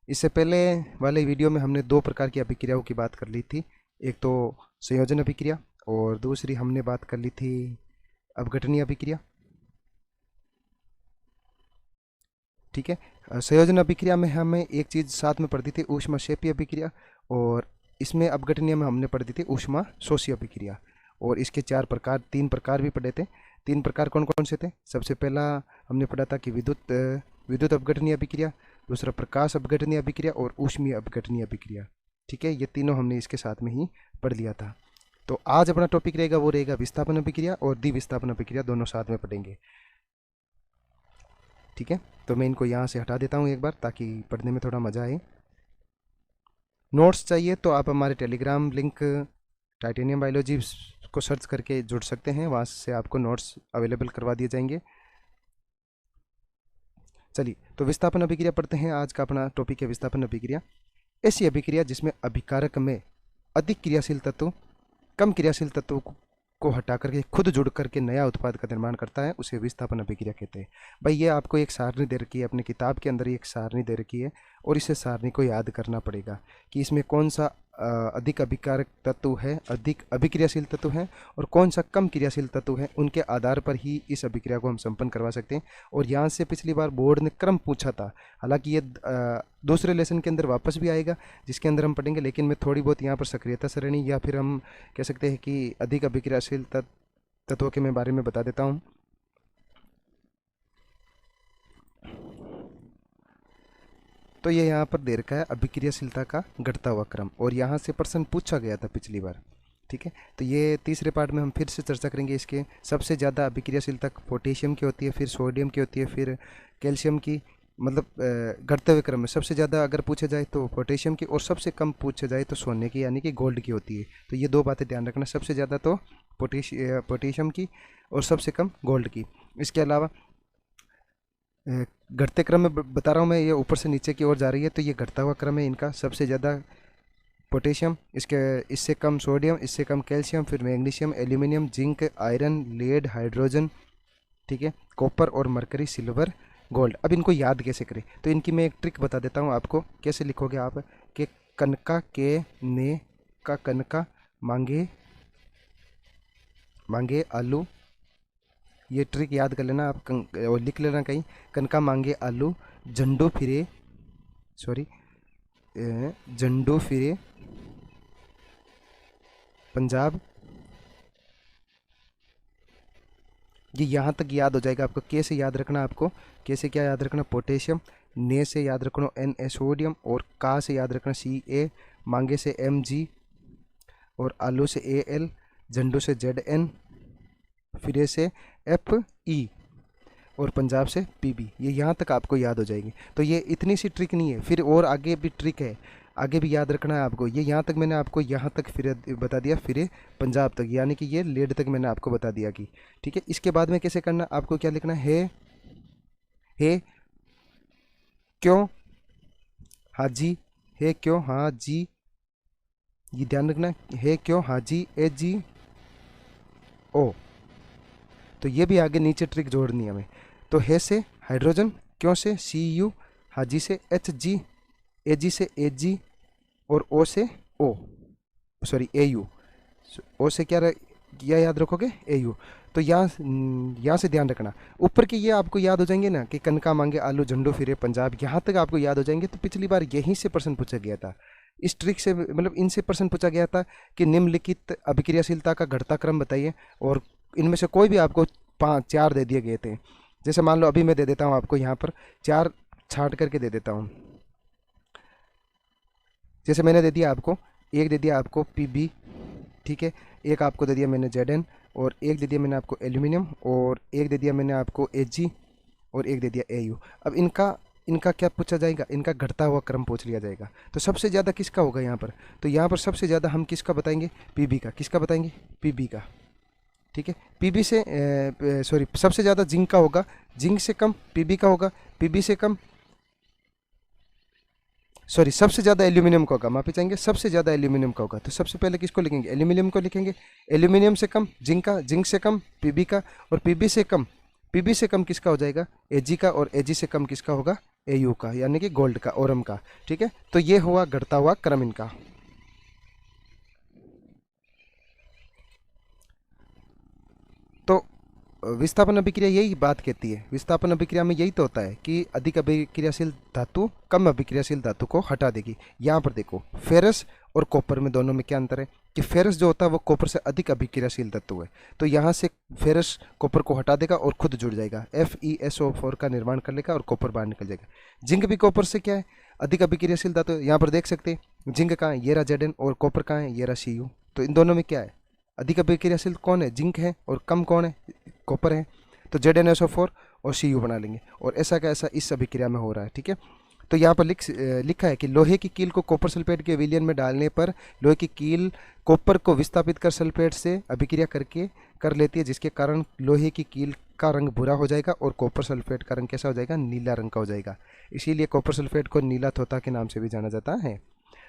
इससे पहले वाले वीडियो में हमने दो प्रकार की अभिक्रियाओं की बात कर ली थी। एक तो संयोजन अभिक्रिया और दूसरी हमने बात कर ली थी अपघटनीय अभिक्रिया। ठीक है। संयोजन अभिक्रिया में हमें एक चीज़ साथ में पढ़ दी थी ऊष्माक्षेपीय अभिक्रिया, और इसमें अपघटनीय में हमने पढ़ दी थी ऊष्मा शोषी अभिक्रिया। और इसके तीन प्रकार भी पढ़े थे। तीन प्रकार कौन कौन से थे? सबसे पहला हमने पढ़ा था कि विद्युत अपघटनीय अभिक्रिया, दूसरा प्रकाश अपघटनीय अभिक्रिया और ऊष्मीय अपघटनीय अभिक्रिया। ठीक है, ये तीनों हमने इसके साथ में ही पढ़ लिया था। तो आज अपना टॉपिक रहेगा वो रहेगा विस्थापन अभिक्रिया और द्विविस्थापन अभिक्रिया, दोनों साथ में पढ़ेंगे। ठीक है, तो मैं इनको यहाँ से हटा देता हूँ एक बार ताकि पढ़ने में थोड़ा मज़ा आए। नोट्स चाहिए तो आप हमारे टेलीग्राम लिंक टाइटेनियम बायोलॉजी को सर्च करके जुड़ सकते हैं, वहाँ से आपको नोट्स अवेलेबल करवा दिए जाएंगे। चलिए, तो विस्थापन अभिक्रिया पढ़ते हैं। आज का अपना टॉपिक है विस्थापन अभिक्रिया। ऐसी अभिक्रिया जिसमें अभिकारक में अधिक क्रियाशील तत्व कम क्रियाशील तत्वों को हटा करके खुद जुड़ करके नया उत्पाद का निर्माण करता है, उसे विस्थापन अभिक्रिया कहते हैं। भाई ये आपको एक सारणी दे रखी है, अपने किताब के अंदर एक सारणी दे रखी है, और इसे सारणी को याद करना पड़ेगा कि इसमें कौन सा अधिक अभिकारक तत्व है, अधिक अभिक्रियाशील तत्व है, और कौन सा कम क्रियाशील तत्व है। उनके आधार पर ही इस अभिक्रिया को हम संपन्न करवा सकते हैं। और यहाँ से पिछली बार बोर्ड ने क्रम पूछा था, हालांकि ये दूसरे लेसन के अंदर वापस भी आएगा जिसके अंदर हम पढ़ेंगे, लेकिन मैं थोड़ी बहुत यहाँ पर सक्रियता श्रेणी या फिर हम कह सकते हैं कि अधिक अभिक्रियाशील तत्वों के बारे में बता देता हूँ। तो ये यहाँ पर दे रखा है अभिक्रियाशीलता का घटता हुआ क्रम, और यहाँ से प्रश्न पूछा गया था पिछली बार। ठीक है, तो ये तीसरे पार्ट में हम फिर से चर्चा करेंगे इसके। सबसे ज़्यादा अभिक्रियाशीलता पोटेशियम की होती है, फिर सोडियम की होती है, फिर कैल्शियम की। मतलब घटते हुए क्रम में सबसे ज़्यादा अगर पूछे जाए तो पोटेशियम की, और सबसे कम पूछे जाए तो सोने की यानी कि गोल्ड की होती है। तो ये दो बातें ध्यान रखना, सबसे ज़्यादा तो पोटेशियम की और सबसे कम गोल्ड की। इसके अलावा घटते क्रम में बता रहा हूँ मैं, ये ऊपर से नीचे की ओर जा रही है, तो ये घटता हुआ क्रम है इनका। सबसे ज़्यादा पोटेशियम, इससे कम सोडियम, इससे कम कैल्शियम, फिर magnesium, aluminium, zinc, iron, lead, hydrogen, ठीक है, कॉपर और मरकरी, सिल्वर, गोल्ड। अब इनको याद कैसे करें, तो इनकी मैं एक ट्रिक बता देता हूँ आपको। कैसे लिखोगे आप कि कनका के ने का कनका मांगे मांगे आलू, ये ट्रिक याद कर लेना आप, और लिख लेना कहीं। कनका मांगे आलू, झंडू फिरे, सॉरी, झंडू फिरे पंजाब। ये यहाँ तक याद हो जाएगा आपको। के से याद रखना आपको, के से क्या याद रखना? पोटेशियम। ने से याद रखना Na सोडियम, और का से याद रखना Ca, मांगे से Mg, और आलू से Al, झंडू से Zn, फिरे से Fe, और पंजाब से Pb। ये यहाँ तक आपको याद हो जाएगी। तो ये इतनी सी ट्रिक नहीं है, फिर और आगे भी ट्रिक है, आगे भी याद रखना है आपको। ये यहाँ तक मैंने आपको यहाँ तक फिर बता दिया, फिर पंजाब तक, यानी कि ये लेड तक मैंने आपको बता दिया कि ठीक है। इसके बाद में कैसे करना, आपको क्या लिखना है क्यों हाजी, है क्यों हाजी, ये ध्यान रखना, है क्यों हाजी, AgO। तो ये भी आगे नीचे ट्रिक जोड़नी है हमें। तो है से हाइड्रोजन, क्यों से Cu, हाजी से Hg, Ag से Ag, और O से O, सॉरी Au। O से क्या याद रखोगे? Au। तो यहाँ से ध्यान रखना, ऊपर के ये आपको याद हो जाएंगे ना कि कनका मांगे आलू, झंडू फिरे पंजाब, यहाँ तक आपको याद हो जाएंगे। तो पिछली बार यहीं से प्रश्न पूछा गया था, इस ट्रिक से, मतलब इनसे प्रश्न पूछा गया था कि निम्नलिखित अभिक्रियाशीलता का घटता क्रम बताइए, और इनमें से कोई भी आपको 4 दे दिए गए थे। जैसे मान लो अभी मैं दे देता हूँ आपको यहाँ पर 4 छाट करके दे देता हूँ। जैसे मैंने दे दिया आपको, एक दे दिया आपको Pb, ठीक है, एक आपको दे दिया मैंने Zn, और एक दे दिया मैंने आपको एल्यूमिनियम, और एक दे दिया मैंने आपको Ag, और एक दे दिया Au। अब इनका क्या पूछा जाएगा? इनका घटता हुआ क्रम पूछ लिया जाएगा। तो सबसे ज़्यादा किसका होगा यहाँ पर? तो यहाँ पर सबसे ज़्यादा हम किसका बताएंगे? Pb का। किसका बताएंगे? Pb का। ठीक है, Pb से सॉरी, सबसे ज़्यादा जिंक का होगा, जिंक से कम Pb का होगा, Pb से कम, सॉरी, सबसे ज़्यादा एल्यूमिनियम का होगा, माफी चाहेंगे, सबसे ज़्यादा एल्यूमिनियम का होगा। तो सबसे पहले किसको लिखेंगे? एल्यूमिनियम को लिखेंगे। एल्यूमिनियम से कम जिंक का, जिंक से कम Pb का, और Pb से कम किसका हो जाएगा? Ag का, और Ag से कम किसका होगा? AU का, यानी कि गोल्ड का, ओरम का। ठीक है, तो ये हुआ घटता हुआ क्रम इनका। तो विस्थापन अभिक्रिया यही बात कहती है, विस्थापन अभिक्रिया में यही तो होता है कि अधिक अभिक्रियाशील धातु कम अभिक्रियाशील धातु को हटा देगी। यहाँ पर देखो फेरस और कॉपर में दोनों में क्या अंतर है कि फेरस जो होता है वो कॉपर से अधिक अभिक्रियाशील धातु है, तो यहाँ से फेरस कॉपर को हटा देगा और खुद जुड़ जाएगा, FeSO4 का निर्माण कर लेगा और कॉपर बाहर निकल जाएगा। जिंक भी कॉपर से क्या है, अधिक अभिक्रियाशील धातु। यहाँ पर देख सकते हैं जिंक कहाँ है, ये रहा Zn, और कॉपर कहाँ है, ये रहा Cu। तो इन दोनों में क्या है, अधिक अभिक्रियाशील कौन है, जिंक है, और कम कौन है, कॉपर है। तो ZnSO4 और Cu बना लेंगे, और ऐसा का ऐसा इस अभिक्रिया में हो रहा है। ठीक है, तो यहाँ पर लिखा है कि लोहे की कील को कॉपर सल्फेट के विलयन में डालने पर लोहे की कील कॉपर को विस्थापित कर सल्फेट से अभिक्रिया कर लेती है, जिसके कारण लोहे की कील का रंग भूरा हो जाएगा और कॉपर सल्फेट का रंग कैसा हो जाएगा, नीला रंग का हो जाएगा। इसीलिए कॉपर सल्फेट को नीला थोथा के नाम से भी जाना जाता है।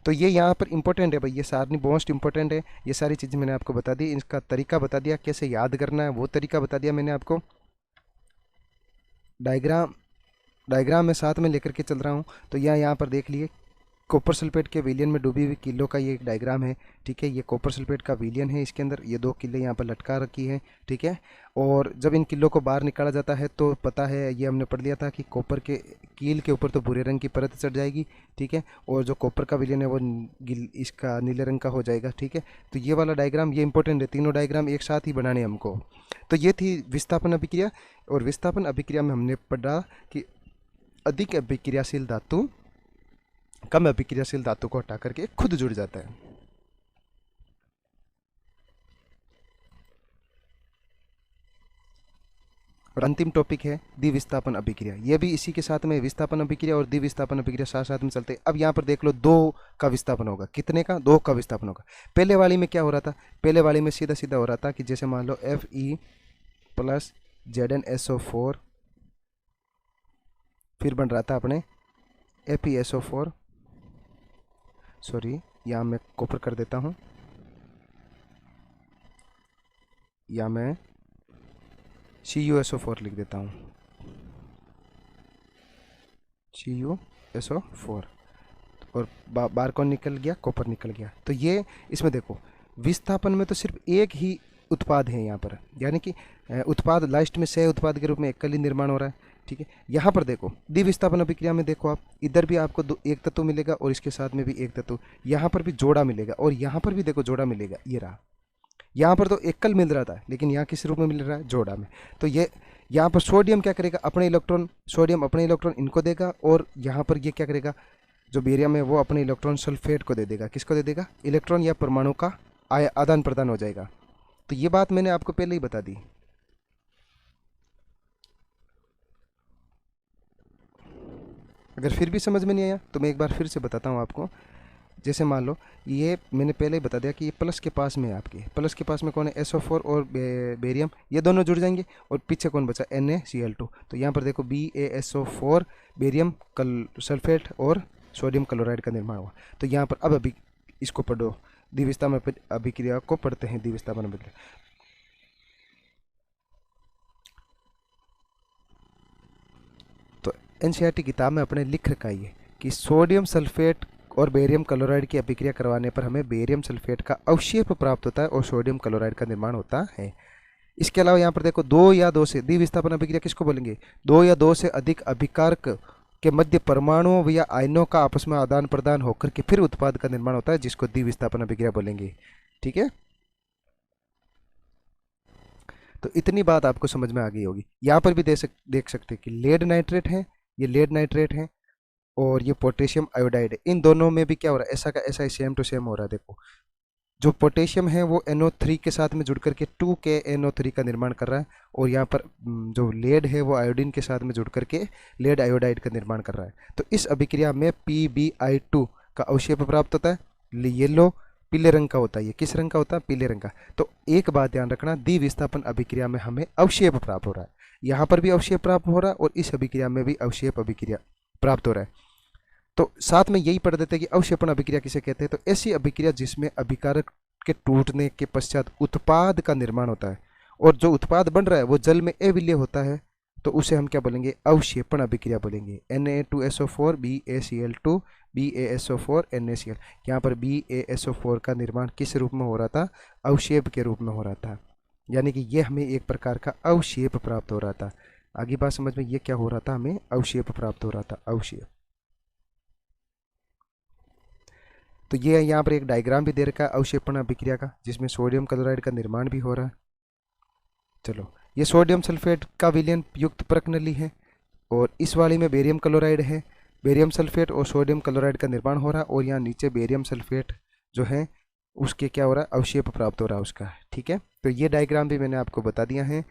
तो ये यहाँ पर इंपॉर्टेंट है भाई, ये सारी मोस्ट इंपॉर्टेंट है। ये सारी चीज़ें मैंने आपको बता दी, इसका तरीका बता दिया, कैसे याद करना है वो तरीका बता दिया मैंने आपको। डायग्राम में साथ में लेकर के चल रहा हूँ। तो यहाँ पर देख लिए कॉपर सल्फेट के विलियन में डूबी हुई किलो का ये एक डायग्राम है। ठीक है, ये कॉपर सल्फेट का विलियन है, इसके अंदर ये 2 किले यहाँ पर लटका रखी है। ठीक है, और जब इन किलो को बाहर निकाला जाता है तो पता है, ये हमने पढ़ लिया था कि कॉपर के कील के ऊपर तो भूरे रंग की परत चढ़ जाएगी। ठीक है, और जो कॉपर का विलियन है वो इसका नीले रंग का हो जाएगा। ठीक है, तो ये वाला डायग्राम ये इंपॉर्टेंट है, तीनों डायग्राम एक साथ ही बनाने हमको। तो ये थी विस्थापन अभिक्रिया, और विस्थापन अभिक्रिया में हमने पढ़ा कि अधिक अभिक्रियाशील धातु कम अभिक्रियाशील धातु को हटा करके खुद जुड़ जाता है। और अंतिम टॉपिक है द्विविस्थापन अभिक्रिया, ये भी इसी के साथ में विस्थापन अभिक्रिया और द्विविस्थापन अभिक्रिया साथ साथ में चलते हैं। अब यहाँ पर देख लो 2 का विस्थापन होगा, कितने का, 2 का विस्थापन होगा। पहले वाली में क्या हो रहा था, पहले वाली में सीधा सीधा हो रहा था कि जैसे मान लो Fe प्लस ZnSO4, फिर बन रहा था अपने FeSO4, सॉरी यहाँ मैं कॉपर कर देता हूँ, या मैं CuSO4 लिख देता हूँ, CuSO4, और बार कौन निकल गया, कॉपर निकल गया। तो ये इसमें देखो विस्थापन में तो सिर्फ एक ही उत्पाद है यहाँ पर, यानी कि उत्पाद लास्ट में सह उत्पाद के रूप में एकल ही निर्माण हो रहा है। ठीक है, यहाँ पर देखो द्विविस्थापन अभिक्रिया में देखो आप, इधर भी आपको एक तत्व मिलेगा और इसके साथ में भी एक तत्व, यहाँ पर भी जोड़ा मिलेगा और यहाँ पर भी देखो जोड़ा मिलेगा। ये रहा, यहाँ पर तो एकल मिल रहा था लेकिन यहाँ किस रूप में मिल रहा है, जोड़ा में। तो ये यहाँ पर सोडियम क्या करेगा, अपने इलेक्ट्रॉन, सोडियम अपने इलेक्ट्रॉन इनको देगा, और यहाँ पर ये क्या करेगा, जो बेरियम है वो अपने इलेक्ट्रॉन सल्फेट को दे देगा। किसको दे देगा, इलेक्ट्रॉन या परमाणु का आदान प्रदान हो जाएगा। तो ये बात मैंने आपको पहले ही बता दी। अगर फिर भी समझ में नहीं आया तो मैं एक बार फिर से बताता हूँ आपको। जैसे मान लो ये मैंने पहले ही बता दिया कि ये प्लस के पास में है, आपके प्लस के पास में कौन है, SO4 और बेरियम, ये दोनों जुड़ जाएंगे, और पीछे कौन बचा, NaCl2। तो यहाँ पर देखो BaSO4 बेरियम सल्फेट और सोडियम क्लोराइड का निर्माण हुआ। तो यहाँ पर अब अभी इसको पढ़ो, द्विविस्थापन अभिक्रिया को पढ़ते हैं, द्विविस्थापन अभिक्रिया। तो NCERT किताब में अपने लिख रखा है कि सोडियम सल्फेट और बेरियम क्लोराइड की अभिक्रिया करवाने पर हमें बेरियम सल्फेट का अवक्षेप प्राप्त होता है और सोडियम क्लोराइड का निर्माण होता है। इसके अलावा यहाँ पर देखो 2 या 2 से, द्विविस्थापन अभिक्रिया किसको बोलेंगे, 2 या 2 से अधिक अभिकारक के मध्य परमाणुओं या आयनों का आपस में आदान प्रदान होकर के फिर उत्पाद का निर्माण होता है, जिसको द्विविस्थापन अभिक्रिया बोलेंगे। ठीक है, तो इतनी बात आपको समझ में आ गई होगी। यहाँ पर भी देख सकते हैं कि लेड नाइट्रेट है, ये लेड नाइट्रेट है, और ये पोटेशियम आयोडाइड है। इन दोनों में भी क्या हो रहा है, ऐसा का ऐसा सेम टू सेम हो रहा है। देखो जो पोटेशियम है वो NO3 के साथ में जुड़ करके 2KNO3 का निर्माण कर रहा है, और यहाँ पर जो लेड है वो आयोडीन के साथ में जुड़ करके लेड आयोडाइड का निर्माण कर रहा है। तो इस अभिक्रिया में PbI2 का अवक्षेप प्राप्त होता है, येलो पीले रंग का होता है। ये किस रंग का होता है, पीले रंग का। तो एक बात ध्यान रखना, द्विविस्थापन अभिक्रिया में हमें अवक्षेप प्राप्त हो रहा है, यहाँ पर भी अवक्षेप प्राप्त हो रहा है और इस अभिक्रिया में भी अवक्षेप अभिक्रिया प्राप्त हो रहा है। तो साथ में यही पढ़ देते हैं कि अवक्षेपण अभिक्रिया किसे कहते हैं। तो ऐसी अभिक्रिया जिसमें अभिकारक के टूटने के पश्चात उत्पाद का निर्माण होता है, और जो उत्पाद बन रहा है वो जल में अविलीय होता है, तो उसे हम क्या बोलेंगे, अवक्षेपण अभिक्रिया बोलेंगे। Na2SO4 BaCl2 BaSO4 NaCl। यहाँ पर BaSO4 का निर्माण किस रूप में हो रहा था, अवक्षेप के रूप में हो रहा था, यानी कि ये हमें एक प्रकार का अवक्षेप प्राप्त हो रहा था। आगे बात समझ में, ये क्या हो रहा था, हमें अवक्षेप प्राप्त हो रहा था, अवक्षेप। तो ये यहाँ पर एक डायग्राम भी दे रखा है अवक्षेपण अभिक्रिया का, जिसमें सोडियम क्लोराइड का निर्माण भी हो रहा है। चलो, ये सोडियम सल्फेट का विलयन युक्त प्रकनली है और इस वाली में बेरियम क्लोराइड है। बेरियम सल्फेट और सोडियम क्लोराइड का निर्माण हो रहा है और यहाँ नीचे बेरियम सल्फेट जो है उसके क्या हो रहा है, अवक्षेप प्राप्त हो रहा है उसका। ठीक है, तो ये डायग्राम भी मैंने आपको बता दिया है।